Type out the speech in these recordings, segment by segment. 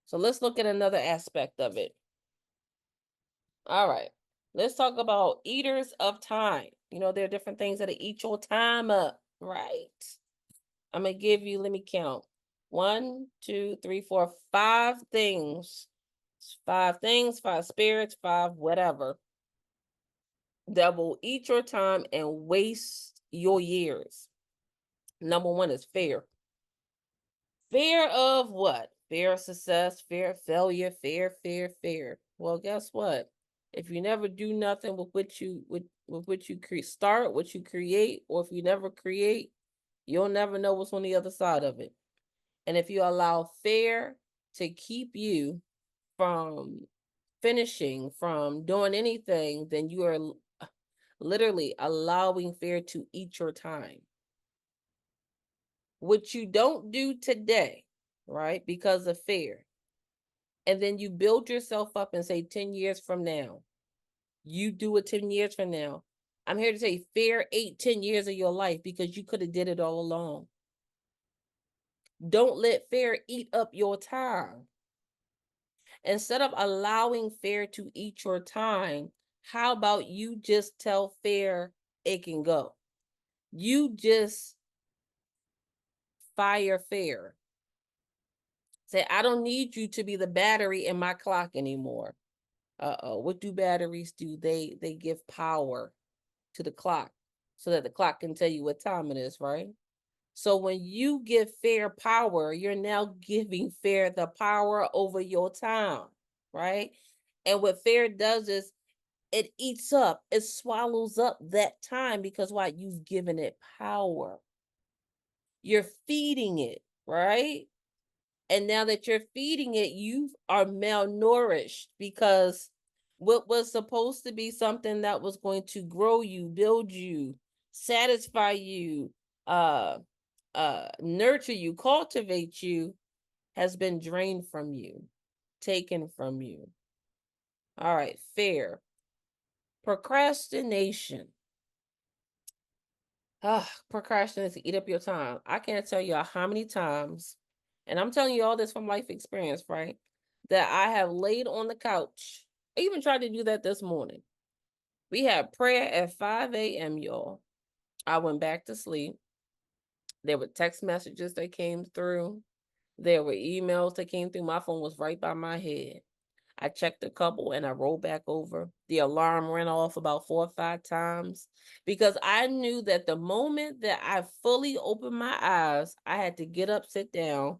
So let's look at another aspect of it. All right. Let's talk about eaters of time. You know, there are different things that eat your time up, right? I'm going to give you, let me count. 1, 2, 3, 4, 5 things. 5 things, 5 spirits, 5 whatever that will eat your time and waste your years. Number 1 is fear. Fear of what? Fear of success, fear of failure, fear. Well, guess what? If you never do nothing with what you start, what you create, or if you never create, you'll never know what's on the other side of it. And if you allow fear to keep you from finishing, from doing anything, then you are literally allowing fear to eat your time. What you don't do today, right, because of fear, and then you build yourself up and say 10 years from now, you do it 10 years from now. I'm here to say fear ate 10 years of your life because you could have did it all along. Don't let fear eat up your time. Instead of allowing fear to eat your time, how about you just tell fear it can go? You just fire fear. Say, I don't need you to be the battery in my clock anymore. What do batteries do? They give power to the clock so that the clock can tell you what time it is, right? So when you give fear power, you're now giving fear the power over your time, right? And what fear does is it eats up, it swallows up that time because why? You've given it power. You're feeding it, right? And now that you're feeding it, you are malnourished because what was supposed to be something that was going to grow you, build you, satisfy you, uh nurture you, cultivate you, has been drained from you, taken from you. All right, fear. Procrastination. Procrastination eat up your time. I can't tell you how many times, and I'm telling you all this from life experience, right? That I have laid on the couch. I even tried to do that this morning. We had prayer at 5 a.m., y'all. I went back to sleep. There were text messages that came through. There were emails that came through. My phone was right by my head. I checked a couple and I rolled back over. The alarm went off about 4 or 5 times because I knew that the moment that I fully opened my eyes, I had to get up, sit down,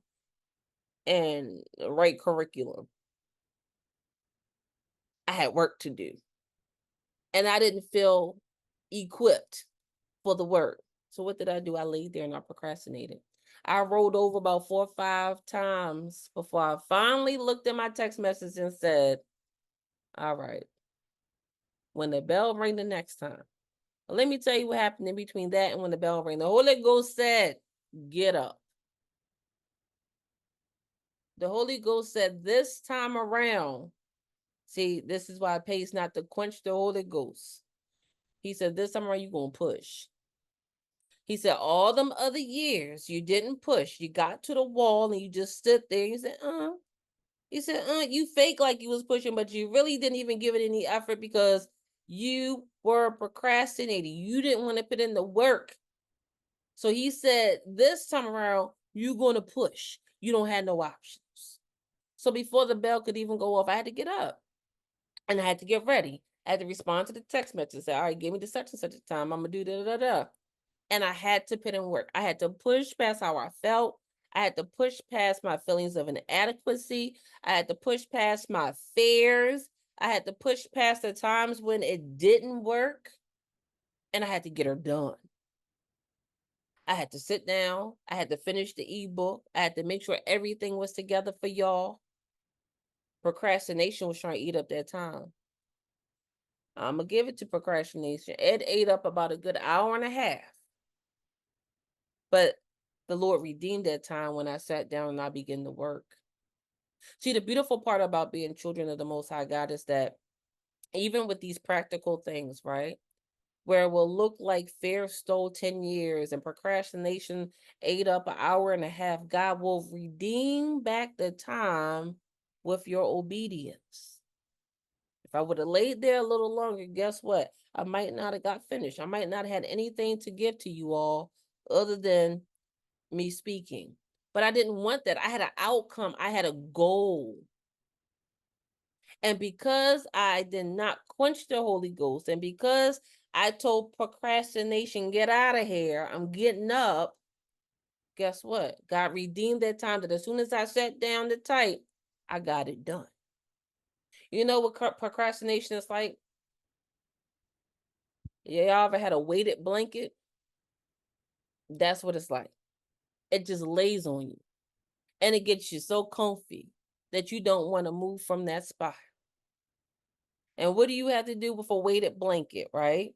and write curriculum. I had work to do. And I didn't feel equipped for the work. So what did I do? I laid there and I procrastinated. I rolled over about 4 or 5 times before I finally looked at my text message and said, all right, when the bell rang the next time. Let me tell you what happened in between that and when the bell rang. The Holy Ghost said, get up. The Holy Ghost said, this time around, see, this is why it pays not to quench the Holy Ghost. He said, this time around, you're going to push. He said, all them other years, you didn't push. You got to the wall and you just stood there. You said, He said, you fake like you was pushing, but you really didn't even give it any effort because you were procrastinating. You didn't want to put in the work. So he said, this time around, you're going to push. You don't have no options. So before the bell could even go off, I had to get up and I had to get ready. I had to respond to the text message. Say, all right, give me the such and such a time. I'm going to do da da da. And I had to put in work. I had to push past how I felt. I had to push past my feelings of inadequacy. I had to push past my fears. I had to push past the times when it didn't work. And I had to get her done. I had to sit down. I had to finish the ebook. I had to make sure everything was together for y'all. Procrastination was trying to eat up that time. I'm going to give it to procrastination. It ate up about a good hour and a half. But the Lord redeemed that time when I sat down and I began to work. See, the beautiful part about being children of the Most High God is that even with these practical things, right? Where it will look like fear stole 10 years and procrastination ate up an hour and a half, God will redeem back the time with your obedience. If I would have laid there a little longer, guess what? I might not have got finished. I might not have had anything to give to you all other than me speaking. But I didn't want that. I had an outcome. I had a goal. And because I did not quench the Holy Ghost, and because I told procrastination, get out of here, I'm getting up, guess what? God redeemed that time that as soon as I sat down to type, I got it done. You know what procrastination is like? Yeah, y'all ever had a weighted blanket? That's what it's like. It just lays on you. And it gets you so comfy that you don't want to move from that spot. And what do you have to do with a weighted blanket, right?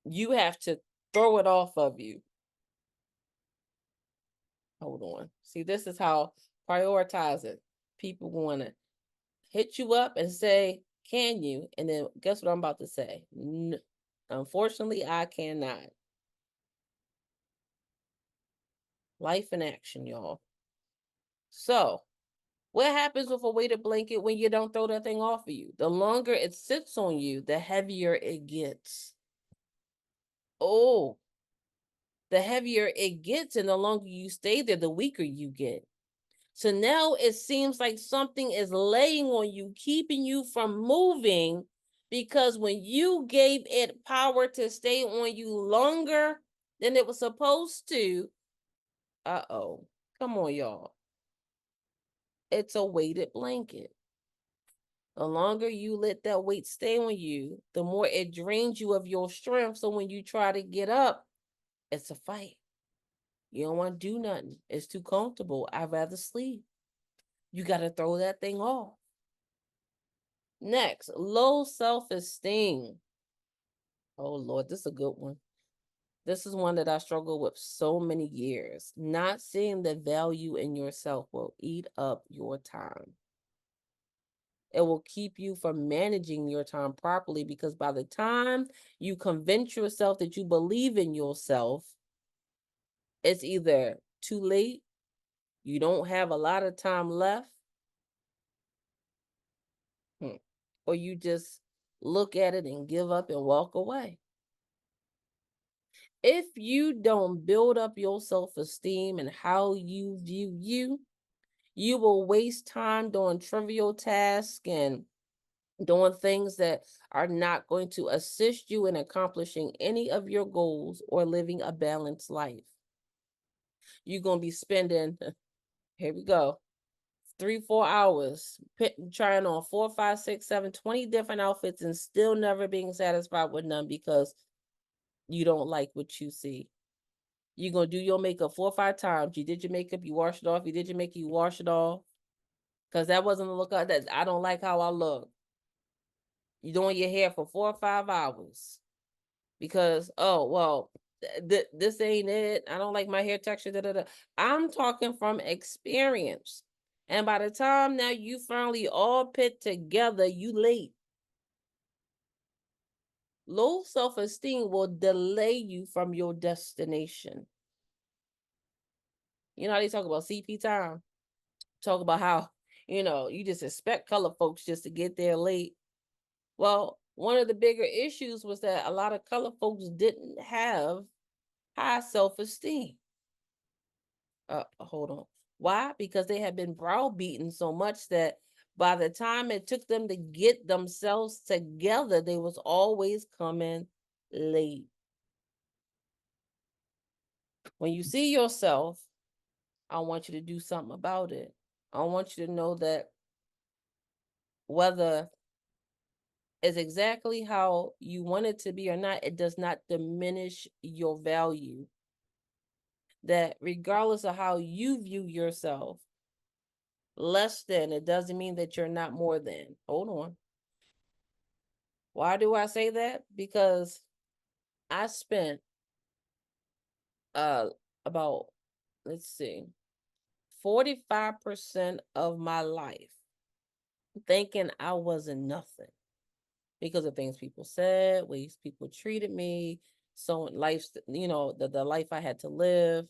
You have to throw it off of you. Hold on. See, this is how prioritizing. People want to hit you up and say, can you? And then guess what I'm about to say? Unfortunately, I cannot. Life in action, y'all. So, what happens with a weighted blanket when you don't throw that thing off of you? The longer it sits on you, the heavier it gets. Oh, the heavier it gets, and the longer you stay there, the weaker you get. So now it seems like something is laying on you, keeping you from moving, because when you gave it power to stay on you longer than it was supposed to, uh-oh, come on, y'all. It's a weighted blanket. The longer you let that weight stay on you, the more it drains you of your strength. So when you try to get up, it's a fight. You don't want to do nothing. It's too comfortable. I'd rather sleep. You got to throw that thing off. Next, low self-esteem. Oh, Lord, this is a good one. This is one that I struggled with so many years. Not seeing the value in yourself will eat up your time. It will keep you from managing your time properly, because by the time you convince yourself that you believe in yourself, it's either too late, you don't have a lot of time left, or you just look at it and give up and walk away. If you don't build up your self-esteem and how you view you, you will waste time doing trivial tasks and doing things that are not going to assist you in accomplishing any of your goals or living a balanced life. You're going to be spending, here we go, 3-4 hours trying on 4, 5, 6, 7, 20 different outfits and still never being satisfied with none because you don't like what you see. You're going to do your makeup 4 or 5 times. You did your makeup, you washed it off. You did your makeup, you wash it off. Because that wasn't the look that I don't like how I look. You're doing your hair for 4 or 5 hours. Because, oh, well, this ain't it. I don't like my hair texture. Da, da, da. I'm talking from experience. And by the time now you finally all put together, you late. Low self-esteem will delay you from your destination. You know how they talk about CP time? Talk about how, you just expect color folks just to get there late. Well, one of the bigger issues was that a lot of color folks didn't have high self-esteem. Hold on. Why? Because they had been browbeaten so much that by the time it took them to get themselves together, they was always coming late. When you see yourself, I want you to do something about it. I want you to know that whether it's exactly how you want it to be or not, it does not diminish your value. That regardless of how you view yourself, less than, it doesn't mean that you're not more than. Hold on. Why do I say that? Because I spent about, let's see, 45% of my life thinking I wasn't nothing because of things people said, ways people treated me, so life, the life I had to live.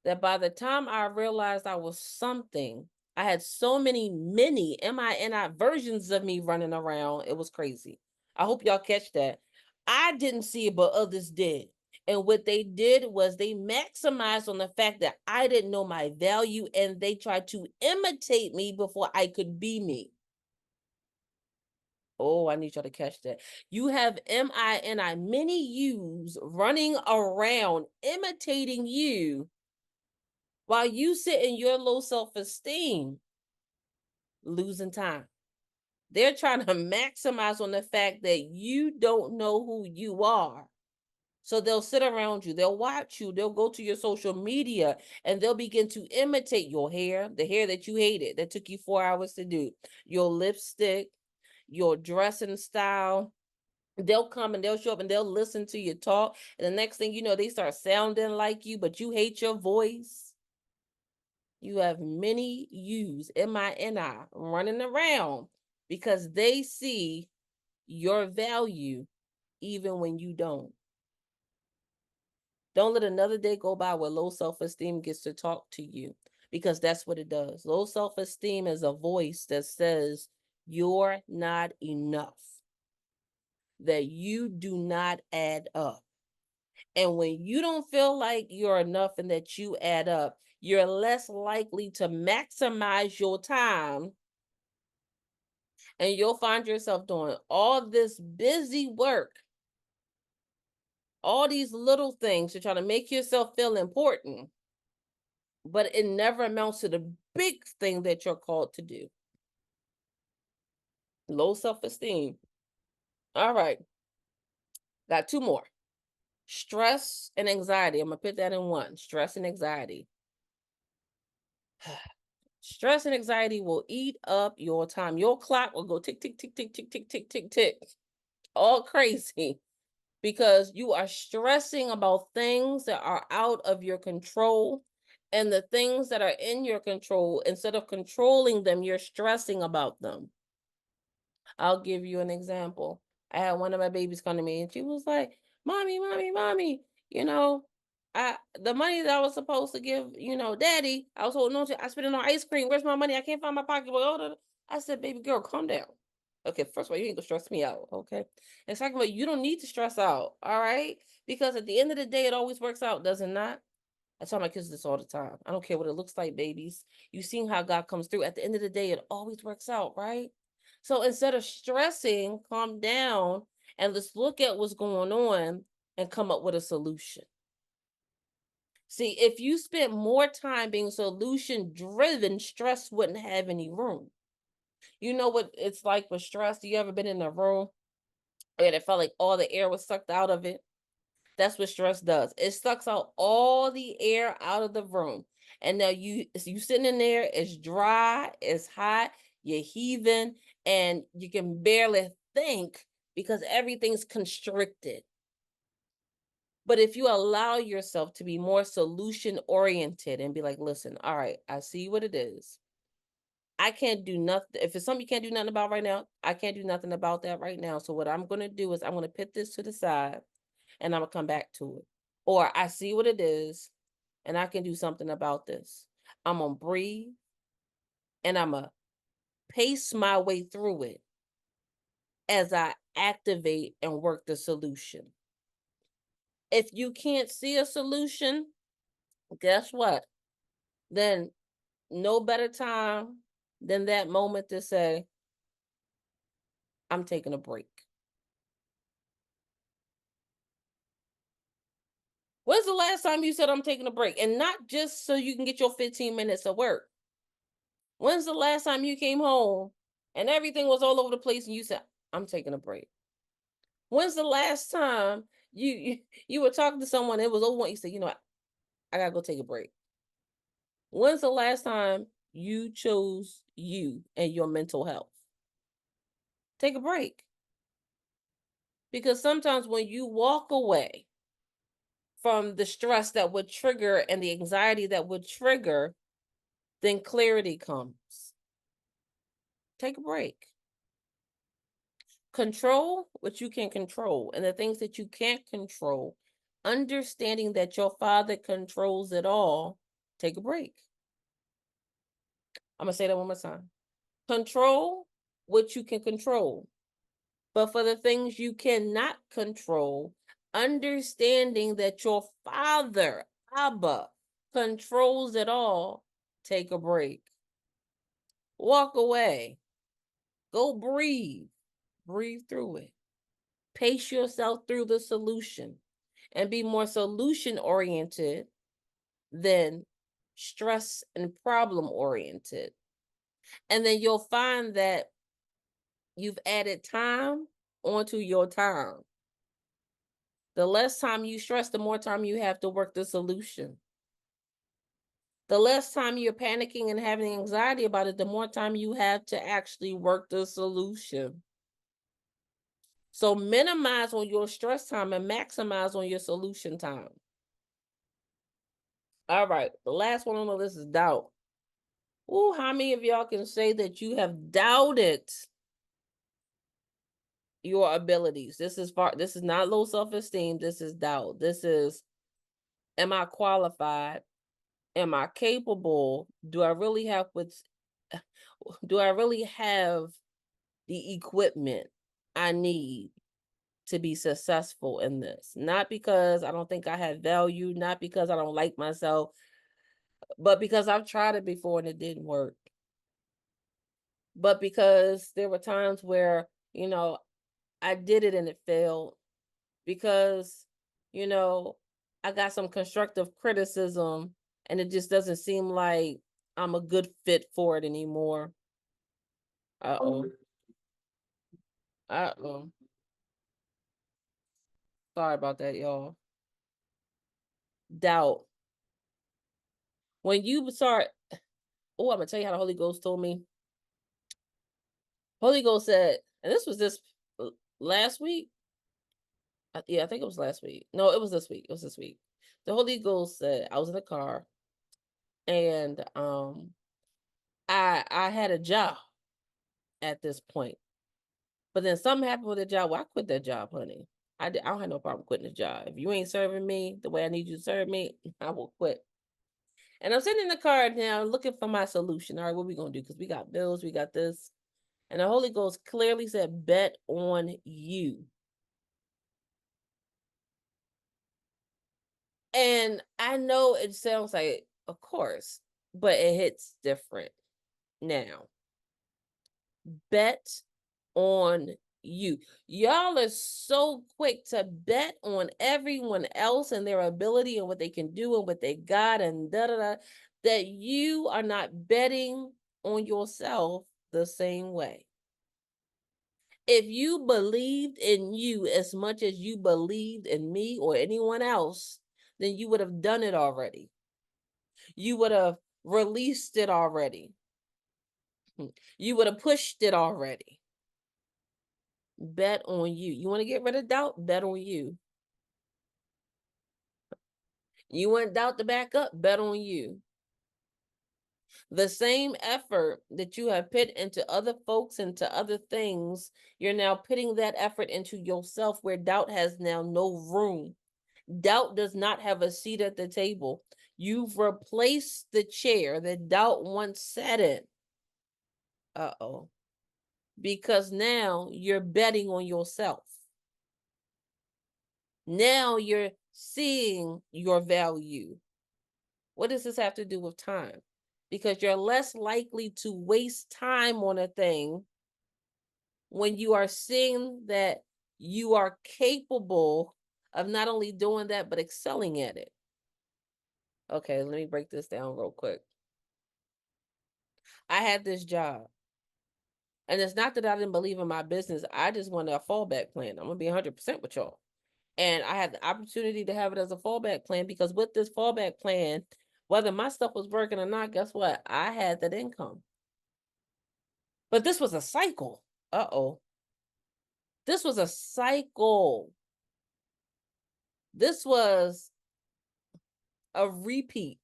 That by the time I realized I was something, I had so many mini MINI versions of me running around. It was crazy. I hope y'all catch that. I didn't see it, but others did. And what they did was they maximized on the fact that I didn't know my value and they tried to imitate me before I could be me. Oh, I need y'all to catch that. You have MINI, many yous running around imitating you while you sit in your low self-esteem, losing time. They're trying to maximize on the fact that you don't know who you are. So they'll sit around you, they'll watch you, they'll go to your social media, and they'll begin to imitate your hair, the hair that you hated, that took you 4 hours to do, your lipstick, your dressing style. They'll come and they'll show up and they'll listen to you talk. And the next thing you know, they start sounding like you, but you hate your voice. You have many yous, MINI, running around because they see your value even when you don't. Don't let another day go by where low self-esteem gets to talk to you, because that's what it does. Low self-esteem is a voice that says you're not enough, that you do not add up. And when you don't feel like you're enough and that you add up, you're less likely to maximize your time, and you'll find yourself doing all this busy work, all these little things to try to make yourself feel important, but it never amounts to the big thing that you're called to do. Low self-esteem. All right, got two more. Stress and anxiety. I'm gonna put that in one. Stress and anxiety. Stress and anxiety will eat up your time. Your clock will go tick, tick, tick, tick, tick, tick, tick, tick, tick, all crazy, because you are stressing about things that are out of your control. And the things that are in your control, instead of controlling them, you're stressing about them. I'll give you an example. I had one of my babies come to me and she was like, "Mommy, mommy, mommy, you know, the money that I was supposed to give, daddy, I was holding on to, I spent it on ice cream. Where's my money? I can't find my pocketbook." I said, "Baby girl, calm down. Okay, first of all, you ain't gonna stress me out, okay? And second of all, you don't need to stress out, all right? Because at the end of the day, it always works out, does it not?" I tell my kids this all the time. I don't care what it looks like, babies. You've seen how God comes through. At the end of the day, it always works out, right? So instead of stressing, calm down and let's look at what's going on and come up with a solution. See, if you spent more time being solution driven, stress wouldn't have any room. You know what it's like with stress? You ever been in a room and it felt like all the air was sucked out of it? That's what stress does. It sucks out all the air out of the room. And now you sitting in there, it's dry, it's hot, you're heaving, and you can barely think because everything's constricted. But if you allow yourself to be more solution oriented and be like, "Listen, all right, I see what it is. I can't do nothing. If it's something you can't do nothing about right now, I can't do nothing about that right now. So what I'm going to do is I'm going to put this to the side and I'm going to come back to it. Or I see what it is and I can do something about this. I'm going to breathe and I'm going to pace my way through it as I activate and work the solution." If you can't see a solution, guess what? Then no better time than that moment to say, "I'm taking a break." When's the last time you said, "I'm taking a break"? And not just so you can get your 15 minutes of work. When's the last time you came home and everything was all over the place and you said, "I'm taking a break"? When's the last time you were talking to someone, it was over, you said, "You know what? I gotta go take a break"? When's the last time you chose you and your mental health? Take a break. Because sometimes when you walk away from the stress that would trigger and the anxiety that would trigger, then clarity comes. Take a break. Control what you can control, and the things that you can't control, understanding that your Father controls it all. Take a break. I'm going to say that one more time. Control what you can control. But for the things you cannot control, understanding that your Father, Abba, controls it all, take a break. Walk away. Go breathe. Breathe through it. Pace yourself through the solution and be more solution oriented than stress and problem oriented. And then you'll find that you've added time onto your time. The less time you stress, the more time you have to work the solution. The less time you're panicking and having anxiety about it, the more time you have to actually work the solution. So minimize on your stress time and maximize on your solution time. All right, the last one on the list is doubt. Ooh, how many of y'all can say that you have doubted your abilities? This is not low self-esteem. This is doubt. This is, am I qualified? Am I capable? Do I really have the equipment I need to be successful in this? Not because I don't think I have value, not because I don't like myself, but because I've tried it before and it didn't work. But because there were times where, I did it and it failed, because, I got some constructive criticism and it just doesn't seem like I'm a good fit for it anymore. Uh-oh. Uh-oh. Sorry about that, y'all. Doubt. When you start, I'm gonna tell you how the Holy Ghost told me. Holy Ghost said, and this was this last week. Yeah, I think it was last week. No, it was this week. It was this week. The Holy Ghost said, I was in the car and I had a job at this point. But then something happened with the job. Well, I quit that job, honey. I don't have no problem quitting the job. If you ain't serving me the way I need you to serve me, I will quit. And I'm sitting in the car now looking for my solution. All right, what we going to do? Because we got bills, we got this. And the Holy Ghost clearly said, bet on you. And I know it sounds like, of course, but it hits different now. Bet on you. Y'all are so quick to bet on everyone else and their ability and what they can do and what they got and that you are not betting on yourself the same way. If you believed in you as much as you believed in me or anyone else, then you would have done it already. You would have released it already. You would have pushed it already. Bet on you. You want to get rid of doubt? Bet on you. You want doubt to back up? Bet on you. The same effort that you have put into other folks, into other things, you're now putting that effort into yourself, where doubt has now no room. Doubt does not have a seat at the table. You've replaced the chair that doubt once sat in. Uh-oh. Because now you're betting on yourself. Now you're seeing your value. What does this have to do with time? Because you're less likely to waste time on a thing when you are seeing that you are capable of not only doing that, but excelling at it. Okay, let me break this down real quick. I had this job. And it's not that I didn't believe in my business. I just wanted a fallback plan. I'm going to be 100% with y'all. And I had the opportunity to have it as a fallback plan, because with this fallback plan, whether my stuff was working or not, guess what? I had that income. But this was a cycle. Uh-oh. This was a cycle. This was a repeat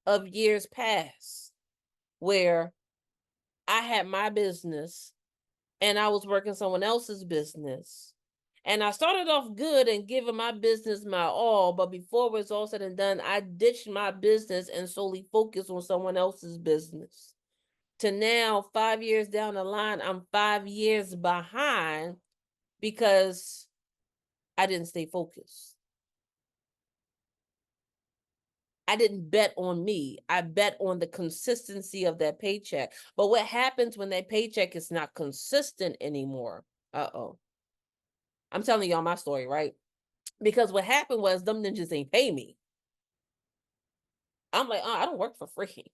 of years past where I had my business and I was working someone else's business. And I started off good and giving my business my all, but before it was all said and done, I ditched my business and solely focused on someone else's business. to now 5 years down the line, I'm 5 years behind because I didn't stay focused. I didn't bet on me. I bet on the consistency of that paycheck. But what happens when that paycheck is not consistent anymore? Uh-oh. I'm telling y'all my story, right? Because what happened was them ninjas ain't pay me. I'm like, I don't work for free.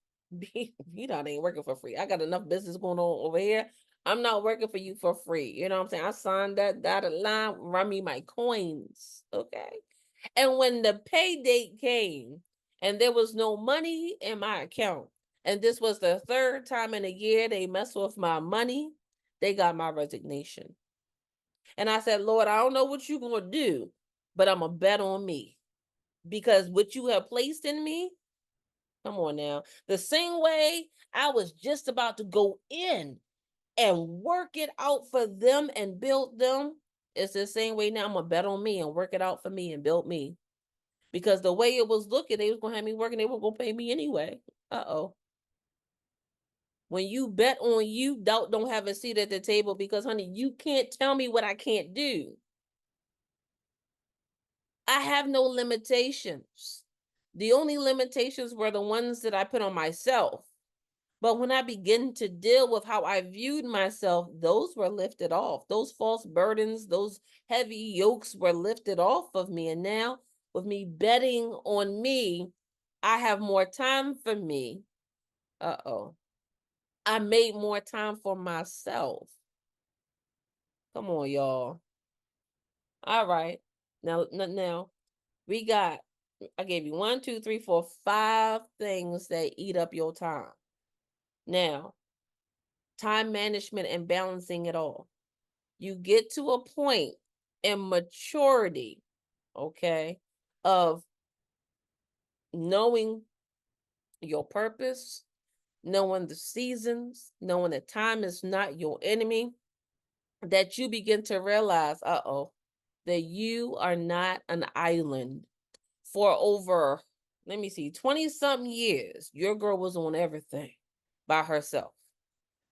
You know, I ain't working for free. I got enough business going on over here. I'm not working for you for free. You know what I'm saying? I signed that dotted line, run me my coins. Okay. And when the pay date came and there was no money in my account, and this was the third time in a year they messed with my money, they got my resignation. And I said, Lord, I don't know what you're going to do, but I'm going to bet on me because what you have placed in me, come on now. The same way I was just about to go in and work it out for them and build them, it's the same way now I'm going to bet on me and work it out for me and build me. Because the way it was looking, they was going to have me working, they were going to pay me anyway. Uh-oh. When you bet on you, doubt don't have a seat at the table because, honey, you can't tell me what I can't do. I have no limitations. The only limitations were the ones that I put on myself. But when I begin to deal with how I viewed myself, those were lifted off. Those false burdens, those heavy yokes were lifted off of me. And now, with me betting on me, I have more time for me. Uh-oh. I made more time for myself. Come on, y'all. All right. Now, we got, I gave you 1, 2, 3, 4, 5 things that eat up your time. Now, time management and balancing it all. You get to a point in maturity, okay, of knowing your purpose, knowing the seasons, knowing that time is not your enemy, that you begin to realize, that you are not an island. For over, let me see, 20 something years, your girl was on everything by herself.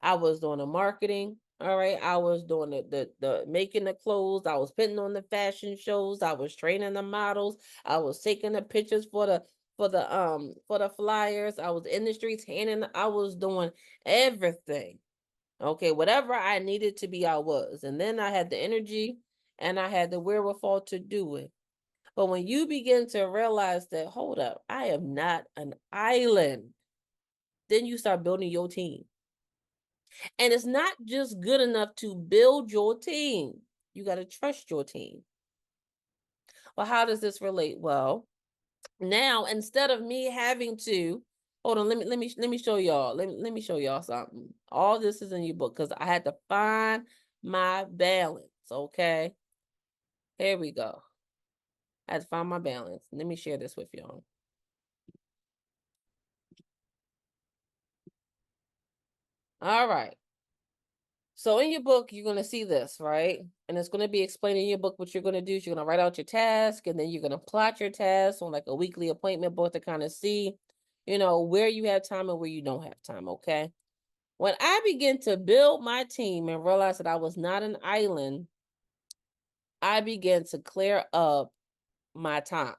I was doing the marketing. All right. I was doing the making the clothes. I was putting on the fashion shows. I was training the models. I was taking the pictures for the flyers. I was in the streets handing, I was doing everything. Okay, whatever I needed to be, I was. And then I had the energy and I had the wherewithal to do it. But when you begin to realize that, hold up, I am not an island, then you start building your team. And it's not just good enough to build your team. You got to trust your team. Well, how does this relate? Well, now instead of me having to hold on, let me show y'all. Let me show y'all something. All this is in your book because I had to find my balance. Okay. Here we go. I had to find my balance. Let me share this with y'all. All right. So in your book, you're going to see this, right? And it's going to be explained in your book what you're going to do. You're going to write out your task, and then you're going to plot your tasks on like a weekly appointment book to kind of see, where you have time and where you don't have time, okay? When I began to build my team and realize that I was not an island, I began to clear up my time.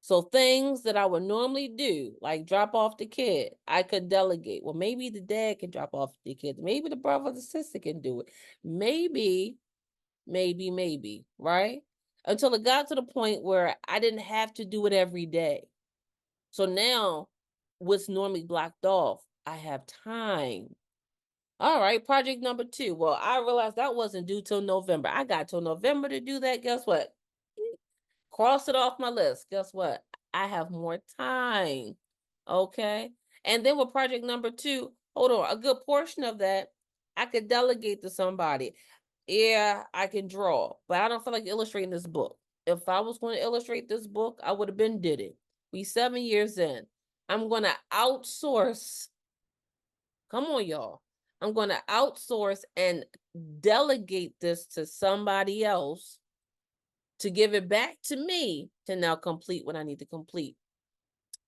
So things that I would normally do, like drop off the kid, I could delegate. Well, maybe the dad can drop off the kid. Maybe the brother or the sister can do it. Maybe, right? Until it got to the point where I didn't have to do it every day. So now what's normally blocked off, I have time. All right, project number 2. Well, I realized that wasn't due till November. I got till November to do that. Guess what? Cross it off my list. Guess what? I have more time. Okay. And then with project number 2, hold on, a good portion of that I could delegate to somebody. Yeah, I can draw, but I don't feel like illustrating this book. If I was going to illustrate this book, I would have been did it. We 7 years in. I'm going to outsource. Come on, y'all. I'm going to outsource and delegate this to somebody else to give it back to me to now complete what I need to complete.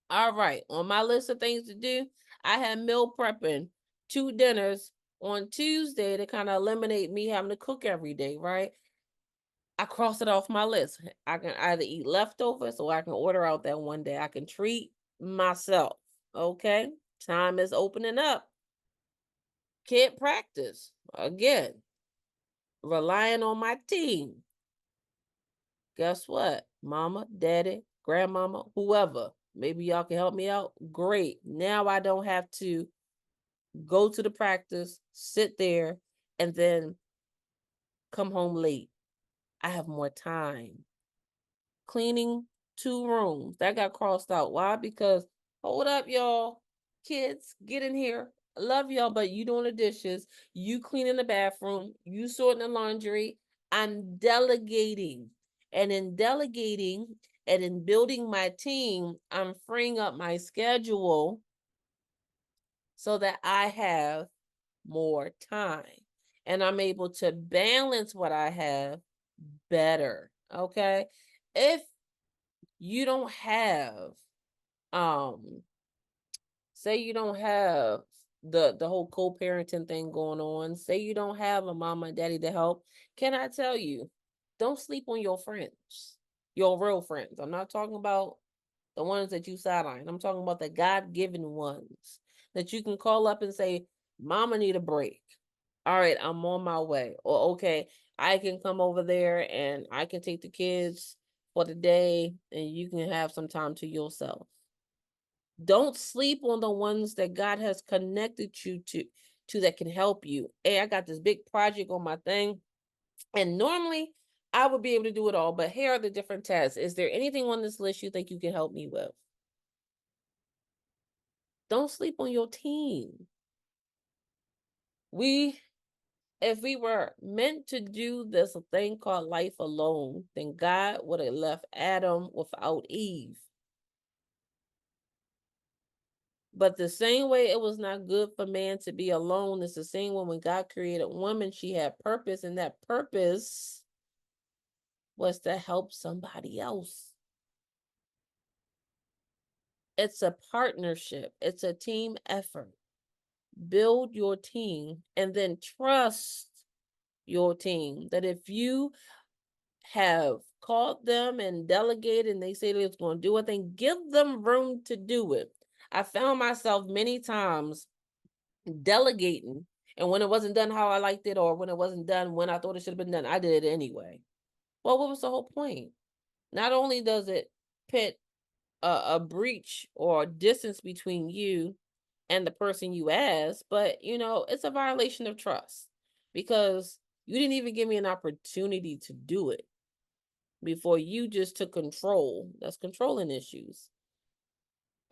All right, on my list of things to do, I had meal prepping 2 dinners on Tuesday to kind of eliminate me having to cook every day, right? I cross it off my list. I can either eat leftovers or I can order out that one day. I can treat myself. Okay. Time is opening up. Can't practice. Again, relying on my team. Guess what? Mama, daddy, grandmama, whoever. Maybe y'all can help me out. Great. Now I don't have to go to the practice, sit there, and then come home late. I have more time. Cleaning 2 rooms. That got crossed out. Why? Because hold up, y'all. Kids, get in here. I love y'all, but you doing the dishes, you cleaning the bathroom, you sorting the laundry. I'm delegating. And in delegating and in building my team, I'm freeing up my schedule so that I have more time. And I'm able to balance what I have better. Okay. If you don't have um say you don't have the whole co-parenting thing going on, say you don't have a mama and daddy to help, can I tell you, don't sleep on your friends, your real friends. I'm not talking about the ones that you sideline. I'm talking about the God-given ones that you can call up and say, mama need a break. All right, I'm on my way. Or okay, I can come over there and I can take the kids for the day and you can have some time to yourself. Don't sleep on the ones that God has connected you to that can help you. Hey, I got this big project on my thing, and normally I would be able to do it all, but here are the different tasks. Is there anything on this list you think you can help me with? Don't sleep on your team. If we were meant to do this thing called life alone, then God would have left Adam without Eve. But the same way it was not good for man to be alone, it's the same way when God created woman, she had purpose, and that purpose was to help somebody else. It's a partnership, it's a team effort. Build your team and then trust your team that if you have called them and delegated and they say they're going to do it, then give them room to do it. I found myself many times delegating, and when it wasn't done how I liked it, or when it wasn't done when I thought it should have been done, I did it anyway. Well, what was the whole point? Not only does it put a breach or distance between you and the person you asked, but it's a violation of trust because you didn't even give me an opportunity to do it before you just took control. That's controlling issues.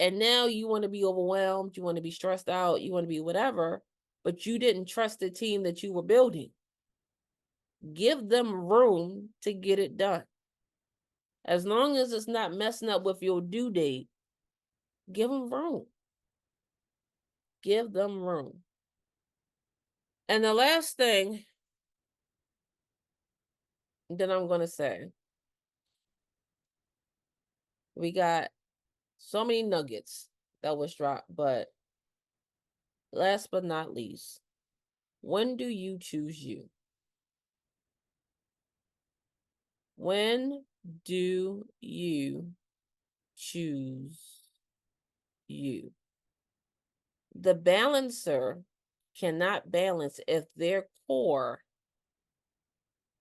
And now you want to be overwhelmed, you want to be stressed out, you want to be whatever, but you didn't trust the team that you were building. Give them room to get it done. As long as it's not messing up with your due date, give them room. Give them room. And the last thing that I'm going to say, we got so many nuggets that was dropped, but last but not least, when do you choose you? When do you choose you? The balancer cannot balance if their core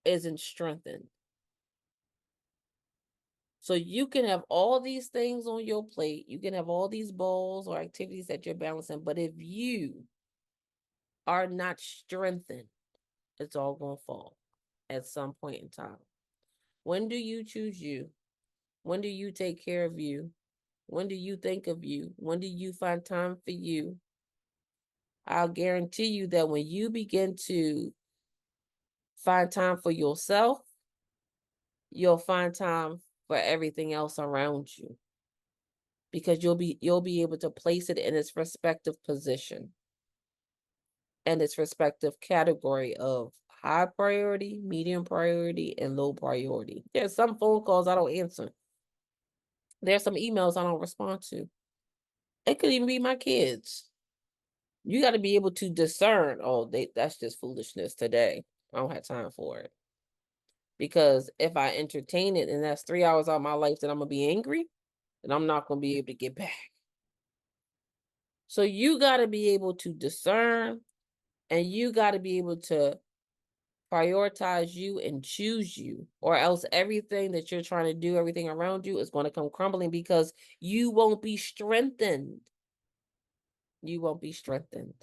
isn't strengthened. So you can have all these things on your plate, you can have all these balls or activities that you're balancing, but if you are not strengthened, it's all going to fall at some point in time. When do you choose you? When do you take care of you? When do you think of you? When do you find time for you? I'll guarantee you that when you begin to find time for yourself, you'll find time for everything else around you because you'll be able to place it in its respective position and its respective category of high priority, medium priority, and low priority. There's some phone calls I don't answer. There's some emails I don't respond to. It could even be my kids. You got to be able to discern, oh, that's just foolishness today. I don't have time for it. Because if I entertain it and that's 3 hours out of my life that I'm going to be angry, then I'm not going to be able to get back. So you got to be able to discern, and you got to be able to prioritize you and choose you, or else everything that you're trying to do, everything around you is going to come crumbling because you won't be strengthened. You won't be strengthened.